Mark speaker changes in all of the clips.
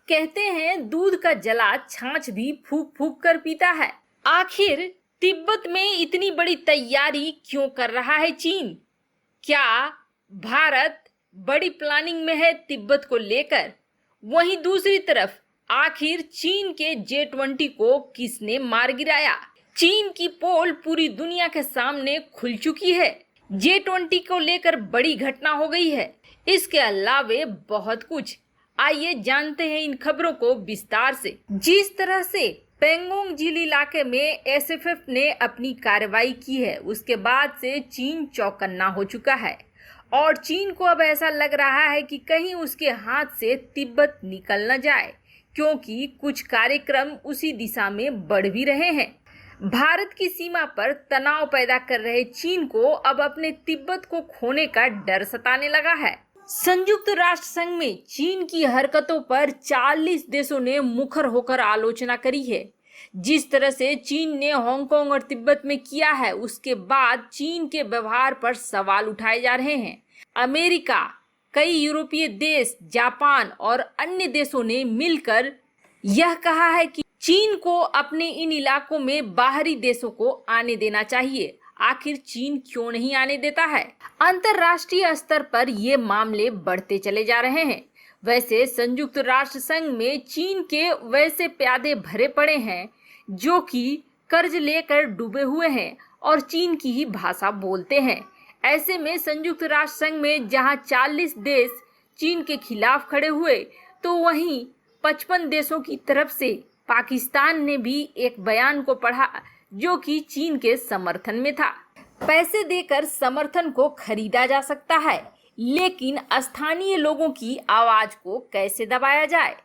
Speaker 1: कहते हैं दूध का जला छाछ भी फूक फूक कर पीता है। आखिर तिब्बत में इतनी बड़ी तैयारी क्यों कर रहा है चीन? क्या भारत बड़ी प्लानिंग में है तिब्बत को लेकर? वहीं दूसरी तरफ आखिर चीन के J20 को किसने मार गिराया? चीन की पोल पूरी दुनिया के सामने खुल चुकी है। J20 को लेकर बड़ी घटना हो गई है। इसके अलावे बहुत कुछ। आइए जानते हैं इन खबरों को विस्तार से। जिस तरह से पेंगोंग झील इलाके में SFF ने अपनी कार्रवाई की है, उसके बाद से चीन चौकन्ना हो चुका है और चीन को अब ऐसा लग रहा है कि कहीं उसके हाथ से तिब्बत निकल न जाए, क्योंकि कुछ कार्यक्रम उसी दिशा में बढ़ भी रहे हैं। भारत की सीमा पर तनाव पैदा कर रहे चीन को अब अपने तिब्बत को खोने का डर सताने लगा है। संयुक्त राष्ट्र संघ में चीन की हरकतों पर 40 देशों ने मुखर होकर आलोचना करी है। जिस तरह से चीन ने हांगकांग और तिब्बत में किया है, उसके बाद चीन के व्यवहार पर सवाल उठाए जा रहे हैं। अमेरिका, कई यूरोपीय देश, जापान और अन्य देशों ने मिलकर यह कहा है कि चीन को अपने इन इलाकों में बाहरी देशों को आने देना चाहिए। आखिर चीन क्यों नहीं आने देता है? अंतर्राष्ट्रीय स्तर पर ये मामले बढ़ते चले जा रहे हैं। वैसे संयुक्त राष्ट्र संघ में चीन के वैसे प्यादे भरे पड़े हैं जो कि कर्ज लेकर डूबे हुए हैं और चीन की ही भाषा बोलते हैं। ऐसे में संयुक्त राष्ट्र संघ में जहां 40 देश चीन के खिलाफ खड़े हुए, तो वहीं 55 देशों की तरफ से पाकिस्तान ने भी एक बयान को पढ़ा जो कि चीन के समर्थन में था। पैसे देकर समर्थन को खरीदा जा सकता है, लेकिन स्थानीय लोगों की आवाज को कैसे दबाया जाए?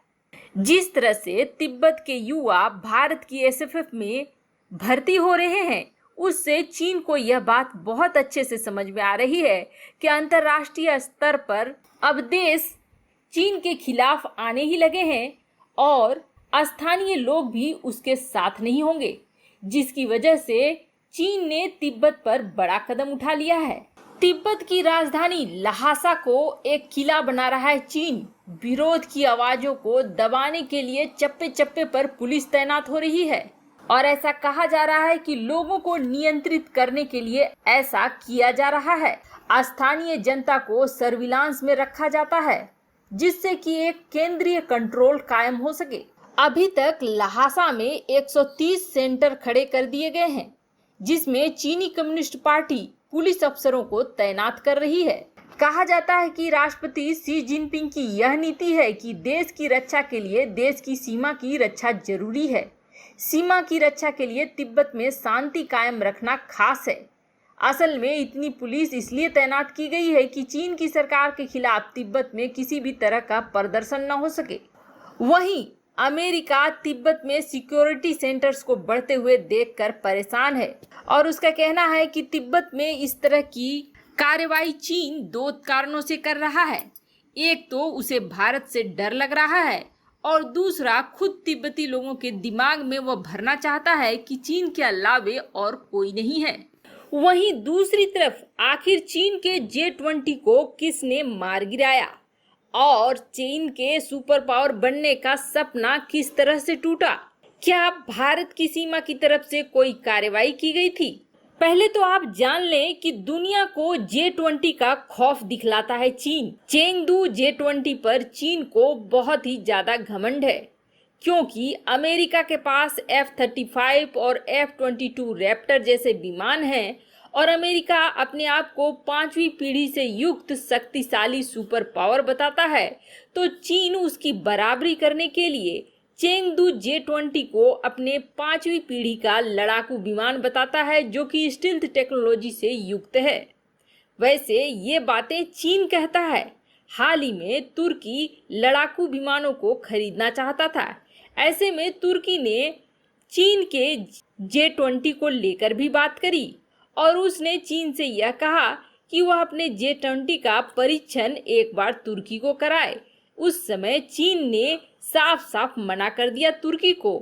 Speaker 1: जिस तरह से तिब्बत के युवा भारत की SFF में भर्ती हो रहे हैं, उससे चीन को यह बात बहुत अच्छे से समझ में आ रही है कि अंतर्राष्ट्रीय स्तर पर अब देश चीन के खिलाफ आने ही लगे हैं और स्थानीय लोग भी उसके साथ नहीं होंगे, जिसकी वजह से चीन ने तिब्बत पर बड़ा कदम उठा लिया है। तिब्बत की राजधानी लहासा को एक किला बना रहा है चीन। विरोध की आवाजों को दबाने के लिए चप्पे चप्पे पर पुलिस तैनात हो रही है और ऐसा कहा जा रहा है कि लोगों को नियंत्रित करने के लिए ऐसा किया जा रहा है। स्थानीय जनता को सर्विलांस में रखा जाता है, जिससे कि एक केंद्रीय कंट्रोल कायम हो सके। अभी तक लहासा में 130 सेंटर खड़े कर दिए गए हैं, जिसमें चीनी कम्युनिस्ट पार्टी पुलिस अफसरों को तैनात कर रही है। कहा जाता है कि राष्ट्रपति शी जिनपिंग की यह नीति है कि देश की रक्षा के लिए देश की सीमा की रक्षा जरूरी है। सीमा की रक्षा के लिए तिब्बत में शांति कायम रखना खास है। असल में इतनी पुलिस इसलिए तैनात की गई है कि चीन की सरकार के खिलाफ तिब्बत में किसी भी तरह का प्रदर्शन न हो सके। वहीं अमेरिका तिब्बत में सिक्योरिटी सेंटर्स को बढ़ते हुए देखकर परेशान है और उसका कहना है कि तिब्बत में इस तरह की कार्रवाई चीन 2 कारणों से कर रहा है। एक तो उसे भारत से डर लग रहा है और दूसरा खुद तिब्बती लोगों के दिमाग में वह भरना चाहता है कि चीन के अलावे और कोई नहीं है। वहीं दूसरी तरफ आखिर चीन के J20 को किसने मार गिराया और चीन के सुपर पावर बनने का सपना किस तरह से टूटा? क्या भारत की सीमा की तरफ से कोई कार्रवाई की गई थी? पहले तो आप जान लें कि दुनिया को J20 का खौफ दिखलाता है चीन। चेंगडू J20 पर चीन को बहुत ही ज्यादा घमंड है, क्योंकि अमेरिका के पास F-35 और F-22 रैप्टर जैसे विमान हैं और अमेरिका अपने आप को 5वीं पीढ़ी से युक्त शक्तिशाली सुपर पावर बताता है, तो चीन उसकी बराबरी करने के लिए चेंगडू J20 को अपने 5वीं पीढ़ी का लड़ाकू विमान बताता है, जो कि स्टील्थ टेक्नोलॉजी से युक्त है। वैसे ये बातें चीन कहता है। हाल ही में तुर्की लड़ाकू विमानों को खरीदना चाहता था। ऐसे में तुर्की ने चीन के J20 को लेकर भी बात करी और उसने चीन से यह कहा कि वह अपने J20 का परीक्षण एक बार तुर्की को कराए। उस समय चीन ने साफ साफ मना कर दिया तुर्की को।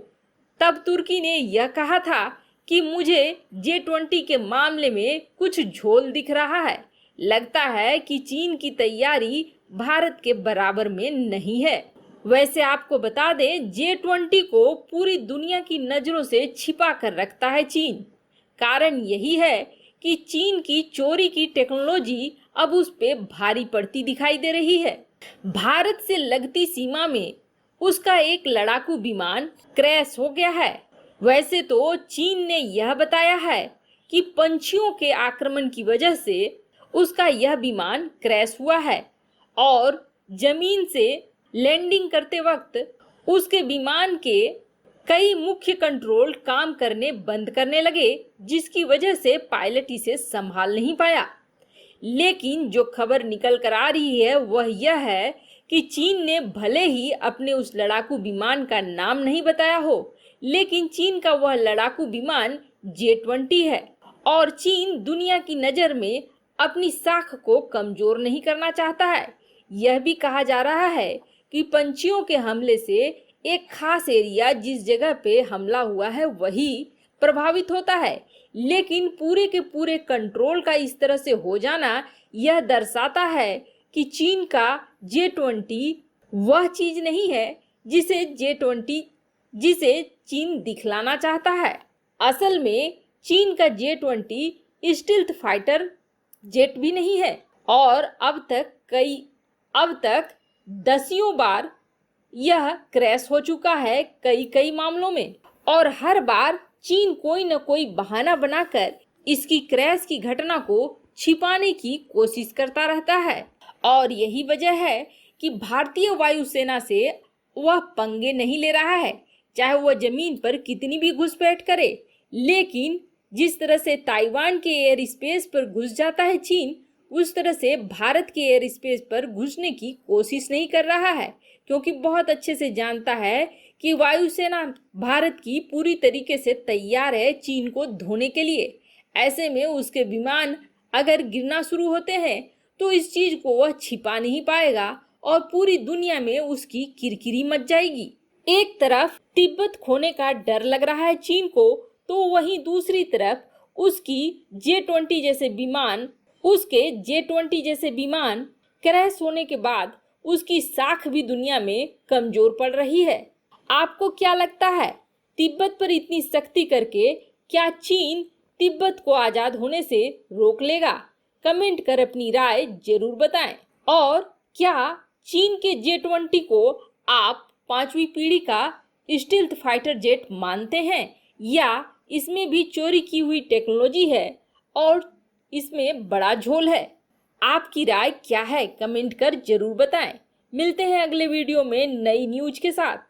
Speaker 1: तब तुर्की ने यह कहा था कि मुझे J20 के मामले में कुछ झोल दिख रहा है। लगता है कि चीन की तैयारी भारत के बराबर में नहीं है। वैसे आपको बता दें, J20 को पूरी दुनिया की नजरों से छिपा कर रखता है चीन। कारण यही है कि चीन की चोरी की टेक्नोलॉजी अब उस पे भारी पड़ती दिखाई दे रही है। भारत से लगती सीमा में उसका एक लड़ाकू विमान क्रैश हो गया है। वैसे तो चीन ने यह बताया है कि पंछियों के आक्रमण की वजह से उसका यह विमान क्रैश हुआ है और जमीन से लैंडिंग करते वक्त उसके विमान के कई मुख्य कंट्रोल काम करने बंद करने लगे, जिसकी वजह से पायलट इसे संभाल नहीं पाया। लेकिन जो खबर निकल कर आ रही है वह यह है कि चीन ने भले ही अपने उस लड़ाकू विमान का नाम नहीं बताया हो, लेकिन चीन का वह लड़ाकू विमान J20 है और चीन दुनिया की नज़र में अपनी साख को कमजोर नहीं करना चाहता है। यह भी कहा जा रहा है कि पंछियों के हमले से एक खास एरिया जिस जगह पे हमला हुआ है वही प्रभावित होता है, लेकिन पूरे के पूरे कंट्रोल का इस तरह से हो जाना यह दर्शाता है कि चीन का J20 वह चीज नहीं है जिसे चीन दिखलाना चाहता है। असल में चीन का J20 स्टील्थ फाइटर जेट भी नहीं है और अब तक दसियों बार यह क्रैश हो चुका है कई मामलों में, और हर बार चीन कोई न कोई बहाना बनाकर इसकी क्रैश की घटना को छिपाने की कोशिश करता रहता है। और यही वजह है कि भारतीय वायुसेना से वह पंगे नहीं ले रहा है, चाहे वह जमीन पर कितनी भी घुसपैठ करे। लेकिन जिस तरह से ताइवान के एयर स्पेस पर घुस जाता है चीन, उस तरह से भारत के एयर स्पेस पर घुसने की कोशिश नहीं कर रहा है, क्योंकि बहुत अच्छे से जानता है कि वायुसेना भारत की पूरी तरीके से तैयार है चीन को धोने के लिए। ऐसे में उसके विमान अगर गिरना शुरू होते हैं तो इस चीज को वह छिपा नहीं पाएगा और पूरी दुनिया में उसकी किरकिरी मच जाएगी। एक तरफ तिब्बत खोने का डर लग रहा है चीन को, तो वहीं दूसरी तरफ उसके J20 जैसे विमान क्रैश होने के बाद उसकी साख भी दुनिया में कमजोर पड़ रही है। आपको क्या लगता है, तिब्बत पर इतनी सख्ती करके क्या चीन तिब्बत को आजाद होने से रोक लेगा? कमेंट कर अपनी राय जरूर बताएं। और क्या चीन के J20 को आप 5वीं पीढ़ी का स्टील्थ फाइटर जेट मानते हैं, या इसमें भी चोरी की हुई टेक्नोलॉजी है और इसमें बड़ा झोल है? आपकी राय क्या है? कमेंट कर जरूर बताएं। मिलते हैं अगले वीडियो में नई न्यूज के साथ।